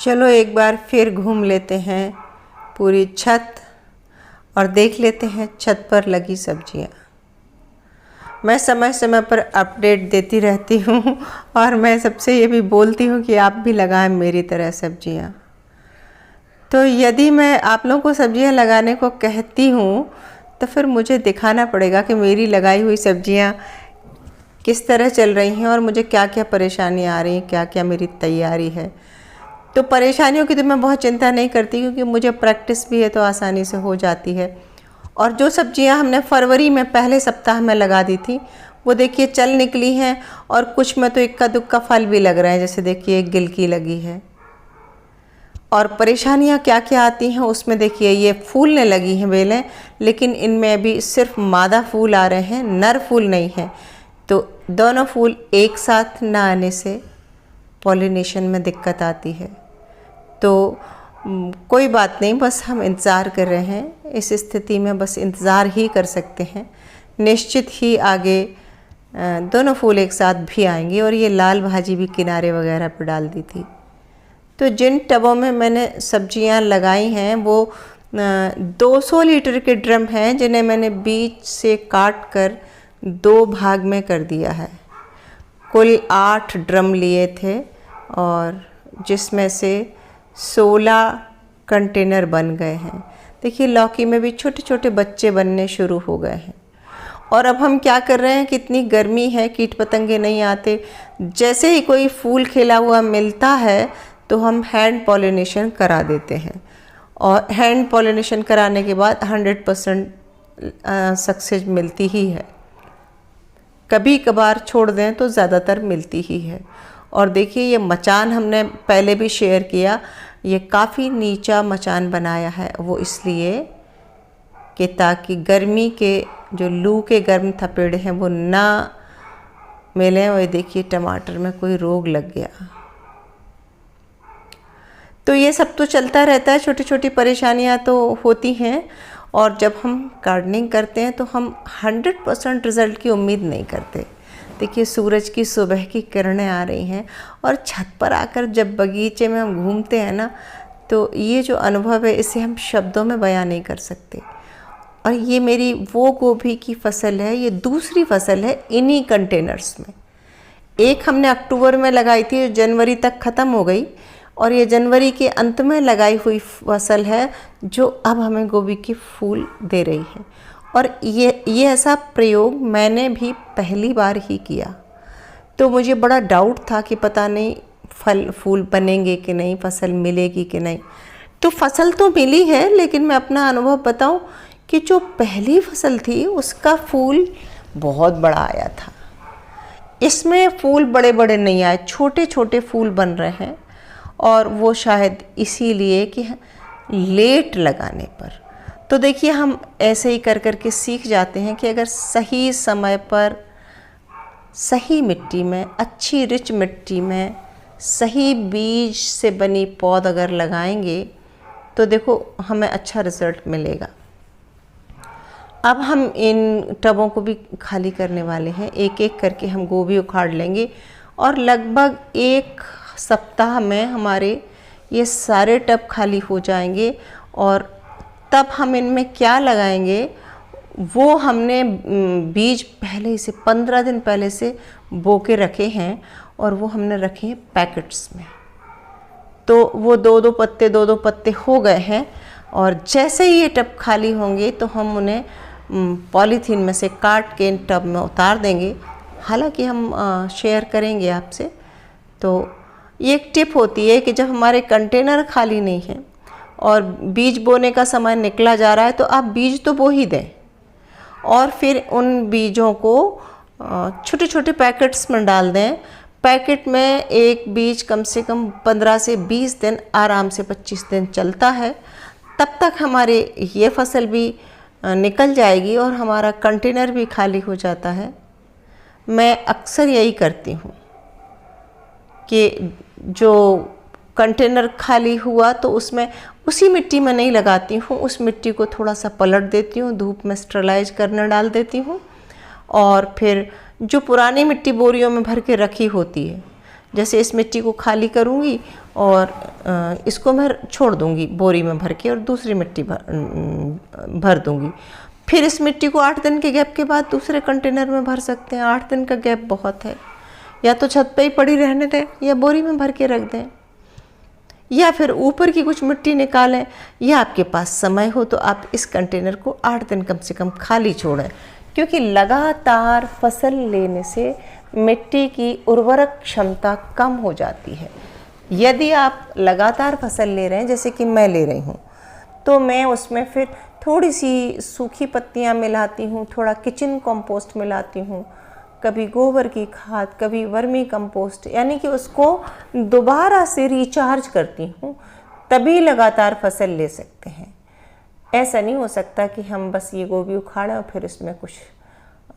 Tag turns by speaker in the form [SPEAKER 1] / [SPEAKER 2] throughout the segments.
[SPEAKER 1] चलो एक बार फिर घूम लेते हैं पूरी छत और देख लेते हैं छत पर लगी सब्जियां। मैं समय समय पर अपडेट देती रहती हूँ और मैं सबसे ये भी बोलती हूँ कि आप भी लगाएं मेरी तरह सब्जियां। तो यदि मैं आप लोगों को सब्जियां लगाने को कहती हूँ तो फिर मुझे दिखाना पड़ेगा कि मेरी लगाई हुई सब्जियां किस तरह चल रही हैं और मुझे क्या क्या परेशानी आ रही हैं, क्या क्या मेरी तैयारी है। तो परेशानियों की तो मैं बहुत चिंता नहीं करती क्योंकि मुझे प्रैक्टिस भी है तो आसानी से हो जाती है। और जो सब्जियां हमने फरवरी में पहले सप्ताह में लगा दी थी वो देखिए चल निकली हैं और कुछ में तो इक्का दुक्का फल भी लग रहे हैं, जैसे देखिए एक गिलकी लगी है। और परेशानियां क्या क्या आती हैं उसमें देखिए ये फूलने लगी हैं बेलें, लेकिन इनमें अभी सिर्फ मादा फूल आ रहे हैं, नर फूल नहीं है। तो दोनों फूल एक साथ ना आने से पॉलिनेशन में दिक्कत आती है। तो कोई बात नहीं, बस हम इंतज़ार कर रहे हैं। इस स्थिति में बस इंतज़ार ही कर सकते हैं, निश्चित ही आगे दोनों फूल एक साथ भी आएंगे। और ये लाल भाजी भी किनारे वगैरह पर डाल दी थी। तो जिन टबों में मैंने सब्जियां लगाई हैं वो 200 लीटर के ड्रम हैं, जिन्हें मैंने बीच से काट कर 2 भाग में कर दिया है। कुल 8 ड्रम लिए थे और जिसमें से 16 कंटेनर बन गए हैं। देखिए लौकी में भी छोटे छोटे बच्चे बनने शुरू हो गए हैं। और अब हम क्या कर रहे हैं, कितनी गर्मी है, कीट पतंगे नहीं आते। जैसे ही कोई फूल खिला हुआ मिलता है तो हम हैंड पॉलिनेशन करा देते हैं। और हैंड पॉलिनेशन कराने के बाद 100% सक्सेस मिलती ही है। कभी कभार छोड़ दें तो ज़्यादातर मिलती ही है। और देखिए ये मचान हमने पहले भी शेयर किया, ये काफ़ी नीचा मचान बनाया है, वो इसलिए कि ताकि गर्मी के जो लू के गर्म थपेड़े हैं वो ना मिलें। और देखिए टमाटर में कोई रोग लग गया। तो ये सब तो चलता रहता है, छोटी छोटी परेशानियां तो होती हैं। और जब हम गार्डनिंग करते हैं तो हम 100% रिज़ल्ट की उम्मीद नहीं करते। देखिए सूरज की सुबह की किरणें आ रही हैं और छत पर आकर जब बगीचे में हम घूमते हैं ना, तो ये जो अनुभव है इसे हम शब्दों में बयां नहीं कर सकते। और ये मेरी वो गोभी की फसल है, ये दूसरी फसल है इन्हीं कंटेनर्स में। एक हमने अक्टूबर में लगाई थी, जनवरी तक ख़त्म हो गई। और ये जनवरी के अंत में लगाई हुई फसल है जो अब हमें गोभी के फूल दे रही है। और ये ऐसा प्रयोग मैंने भी पहली बार ही किया। तो मुझे बड़ा डाउट था कि पता नहीं फल फूल बनेंगे कि नहीं, फसल मिलेगी कि नहीं। तो फसल तो मिली है, लेकिन मैं अपना अनुभव बताऊं कि जो पहली फसल थी उसका फूल बहुत बड़ा आया था। इसमें फूल बड़े बड़े नहीं आए, छोटे छोटे फूल बन रहे हैं। और वो शायद इसीलिए कि लेट लगाने पर। तो देखिए हम ऐसे ही कर कर के सीख जाते हैं कि अगर सही समय पर सही मिट्टी में, अच्छी रिच मिट्टी में सही बीज से बनी पौध अगर लगाएंगे तो देखो हमें अच्छा रिजल्ट मिलेगा। अब हम इन टबों को भी खाली करने वाले हैं, एक एक करके हम गोभी उखाड़ लेंगे और लगभग 1 सप्ताह में हमारे ये सारे टब खाली हो जाएंगे। और तब हम इनमें क्या लगाएंगे वो हमने बीज पहले से 15 दिन पहले से बो के रखे हैं और वो हमने रखे हैं पैकेट्स में। तो वो 2-2 पत्ते हो गए हैं। और जैसे ही ये टब खाली होंगे तो हम उन्हें पॉलीथीन में से काट के इन टब में उतार देंगे। हालांकि हम शेयर करेंगे आपसे। तो ये एक टिप होती है कि जब हमारे कंटेनर खाली नहीं हैं और बीज बोने का समय निकला जा रहा है तो आप बीज तो बो ही दें और फिर उन बीजों को छोटे छोटे पैकेट्स में डाल दें। पैकेट में एक बीज कम से कम 15 से 20 दिन, आराम से 25 दिन चलता है। तब तक हमारे ये फसल भी निकल जाएगी और हमारा कंटेनर भी खाली हो जाता है। मैं अक्सर यही करती हूँ कि जो कंटेनर खाली हुआ तो उसमें उसी मिट्टी में नहीं लगाती हूँ, उस मिट्टी को थोड़ा सा पलट देती हूँ, धूप में स्टरलाइज करने डाल देती हूँ। और फिर जो पुरानी मिट्टी बोरियों में भर के रखी होती है, जैसे इस मिट्टी को खाली करूँगी और इसको मैं छोड़ दूँगी बोरी में भर के और दूसरी मिट्टी भर दूँगी। फिर इस मिट्टी को 8 दिन के गैप के बाद दूसरे कंटेनर में भर सकते हैं। 8 दिन का गैप बहुत है। या तो छत पे ही पड़ी रहने दें या बोरी में भर के रख दें, या फिर ऊपर की कुछ मिट्टी निकालें, या आपके पास समय हो तो आप इस कंटेनर को 8 दिन कम से कम खाली छोड़ें। क्योंकि लगातार फसल लेने से मिट्टी की उर्वरक क्षमता कम हो जाती है। यदि आप लगातार फसल ले रहे हैं, जैसे कि मैं ले रही हूँ, तो मैं उसमें फिर थोड़ी सी सूखी पत्तियाँ मिलाती हूँ, थोड़ा किचन कंपोस्ट मिलाती हूँ, कभी गोबर की खाद, कभी वर्मी कंपोस्ट, यानी कि उसको दोबारा से रिचार्ज करती हूँ, तभी लगातार फसल ले सकते हैं। ऐसा नहीं हो सकता कि हम बस ये गोभी उखाड़ें और फिर इसमें कुछ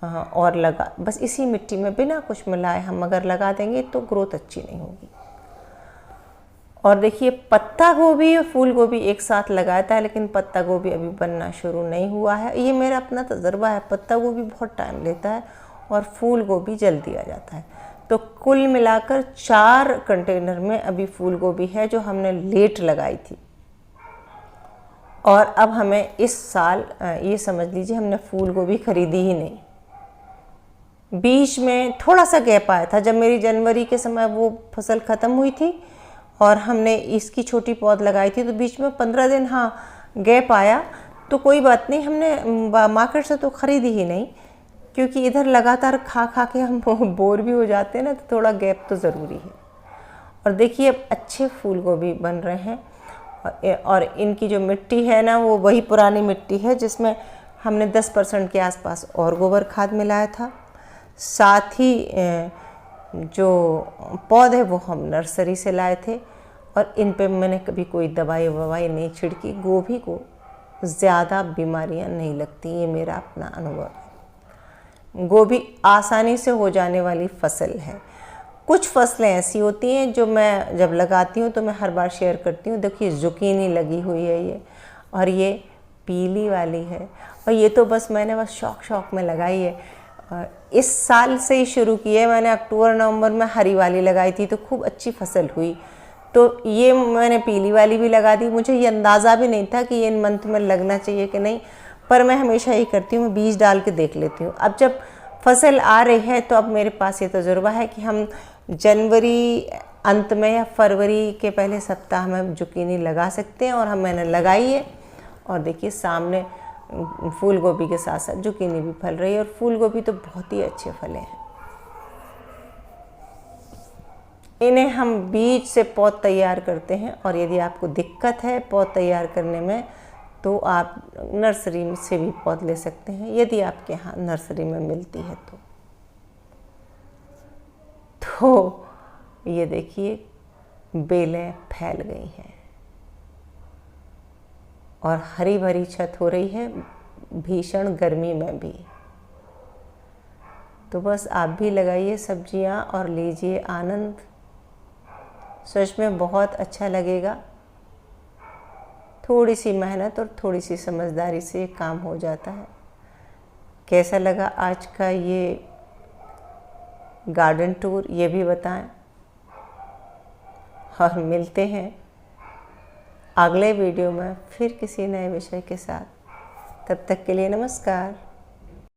[SPEAKER 1] और लगा, बस इसी मिट्टी में बिना कुछ मिलाए हम अगर लगा देंगे तो ग्रोथ अच्छी नहीं होगी। और देखिए, पत्ता गोभी और फूल गोभी एक साथ लगाया था, लेकिन पत्ता गोभी अभी बनना शुरू नहीं हुआ है। ये मेरा अपना तजुर्बा है। पत्ता गोभी बहुत टाइम लेता है और फूल गोभी जल्दी आ जाता है। तो कुल मिलाकर 4 कंटेनर में अभी फूल गोभी है जो हमने लेट लगाई थी। और अब हमें इस साल ये समझ लीजिए हमने फूल गोभी खरीदी ही नहीं। बीच में थोड़ा सा गैप आया था, जब मेरी जनवरी के समय वो फसल ख़त्म हुई थी और हमने इसकी छोटी पौध लगाई थी, तो बीच में 15 दिन गैप आया। तो कोई बात नहीं, हमने मार्केट से तो ख़रीदी ही नहीं, क्योंकि इधर लगातार खा खा के हम बोर भी हो जाते हैं ना, तो थोड़ा गैप तो ज़रूरी है। और देखिए, अब अच्छे फूल गोभी बन रहे हैं। और इनकी जो मिट्टी है ना, वो वही पुरानी मिट्टी है जिसमें हमने 10% के आसपास और गोबर खाद मिलाया था। साथ ही जो पौधे वो हम नर्सरी से लाए थे, और इन पे मैंने कभी कोई दवाई नहीं छिड़की। गोभी को ज़्यादा बीमारियां नहीं लगती, ये मेरा अपना अनुभव है। गोभी आसानी से हो जाने वाली फसल है। कुछ फसलें ऐसी होती हैं जो मैं जब लगाती हूँ तो मैं हर बार शेयर करती हूँ। देखिए, जुकीनी लगी हुई है ये, और ये पीली वाली है, और ये तो बस मैंने शौक में लगाई है। इस साल से ही शुरू की है मैंने। अक्टूबर नवंबर में हरी वाली लगाई थी तो खूब अच्छी फसल हुई। तो ये मैंने पीली वाली भी लगा दी। मुझे ये अंदाज़ा भी नहीं था कि ये इन मंथ में लगना चाहिए कि नहीं, पर मैं हमेशा यही करती हूँ, मैं बीज डाल के देख लेती हूँ। अब जब फसल आ रही है तो अब मेरे पास ये तजुर्बा है कि हम जनवरी अंत में या फरवरी के पहले सप्ताह में जुकीनी लगा सकते हैं। और मैंने लगाई है, और देखिए सामने फूल गोभी के साथ साथ जुकीनी भी फल रही है। और फूल गोभी तो बहुत ही अच्छे फले हैं। इन्हें हम बीज से पौध तैयार करते हैं, और यदि आपको दिक्कत है पौध तैयार करने में तो आप नर्सरी से भी पौध ले सकते हैं, यदि आपके यहाँ नर्सरी में मिलती है तो ये देखिए, बेलें फैल गई हैं और हरी भरी छत हो रही है भीषण गर्मी में भी। तो बस आप भी लगाइए सब्जियां और लीजिए आनंद। सच में बहुत अच्छा लगेगा। थोड़ी सी मेहनत और थोड़ी सी समझदारी से काम हो जाता है। कैसा लगा आज का ये गार्डन टूर, ये भी बताएं। और मिलते हैं अगले वीडियो में फिर किसी नए विषय के साथ। तब तक के लिए नमस्कार।